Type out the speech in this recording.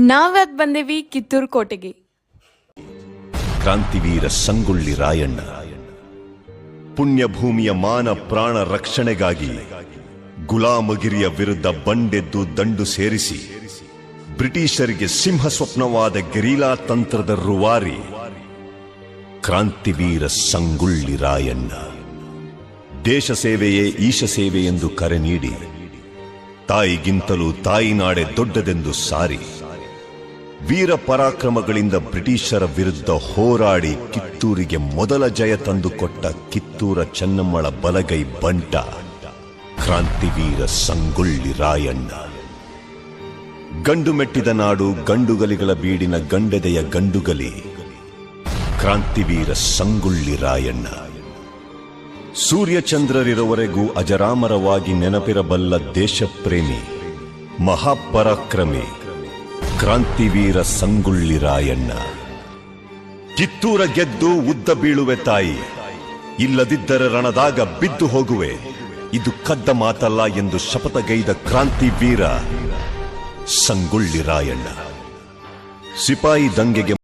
ನಾವದ್ ಬಂದೇವಿ ಕಿತ್ತೂರು ಕೋಟೆಗೆ. ಕ್ರಾಂತಿವೀರ ಸಂಗೊಳ್ಳಿ ರಾಯಣ್ಣ ಪುಣ್ಯಭೂಮಿಯ ಮಾನ ಪ್ರಾಣ ರಕ್ಷಣೆಗಾಗಿ ಗುಲಾಮಗಿರಿಯ ವಿರುದ್ಧ ಬಂಡೆದ್ದು ದಂಡು ಸೇರಿಸಿ ಬ್ರಿಟಿಷರಿಗೆ ಸಿಂಹ ಸ್ವಪ್ನವಾದ ಗೆರಿಲ್ಲಾ ತಂತ್ರದ ರೂವಾರಿ ಕ್ರಾಂತಿವೀರ ಸಂಗೊಳ್ಳಿ ರಾಯಣ್ಣ. ದೇಶ ಸೇವೆಯೇ ಈಶ ಸೇವೆ ಎಂದು ಕರೆ ನೀಡಿ ತಾಯಿಗಿಂತಲೂ ತಾಯಿನಾಡೆ ದೊಡ್ಡದೆಂದು ಸಾರಿ ವೀರ ಪರಾಕ್ರಮಗಳಿಂದ ಬ್ರಿಟಿಷರ ವಿರುದ್ಧ ಹೋರಾಡಿ ಕಿತ್ತೂರಿಗೆ ಮೊದಲ ಜಯ ತಂದುಕೊಟ್ಟ ಕಿತ್ತೂರ ಚೆನ್ನಮ್ಮಳ ಬಲಗೈ ಬಂಟ ಕ್ರಾಂತಿವೀರ ಸಂಗೊಳ್ಳಿ ರಾಯಣ್ಣ. ಗಂಡು ಮೆಟ್ಟಿದ ನಾಡು ಗಂಡುಗಲಿಗಳ ಬೀಡಿನ ಗಂಡೆದೆಯ ಗಂಡುಗಲಿ ಕ್ರಾಂತಿವೀರ ಸಂಗೊಳ್ಳಿ ರಾಯಣ್ಣ. ಸೂರ್ಯಚಂದ್ರರಿರುವವರೆಗೂ ಅಜರಾಮರವಾಗಿ ನೆನಪಿರಬಲ್ಲ ದೇಶಪ್ರೇಮಿ ಮಹಾಪರಾಕ್ರಮಿ ಕ್ರಾಂತಿವೀರ ಸಂಗೊಳ್ಳಿ ರಾಯಣ್ಣ. ಕಿತ್ತೂರ ಗೆದ್ದು ಉದ್ದ ಬೀಳುವೆ ತಾಯಿ, ಇಲ್ಲದಿದ್ದರೆ ರಣದಾಗ ಬಿದ್ದು ಹೋಗುವೆ, ಇದು ಕದ್ದ ಮಾತಲ್ಲ ಎಂದು ಶಪಥಗೈದ ಕ್ರಾಂತಿವೀರ ಸಂಗೊಳ್ಳಿ ರಾಯಣ್ಣ. ಸಿಪಾಯಿ ದಂಗೆಗೆ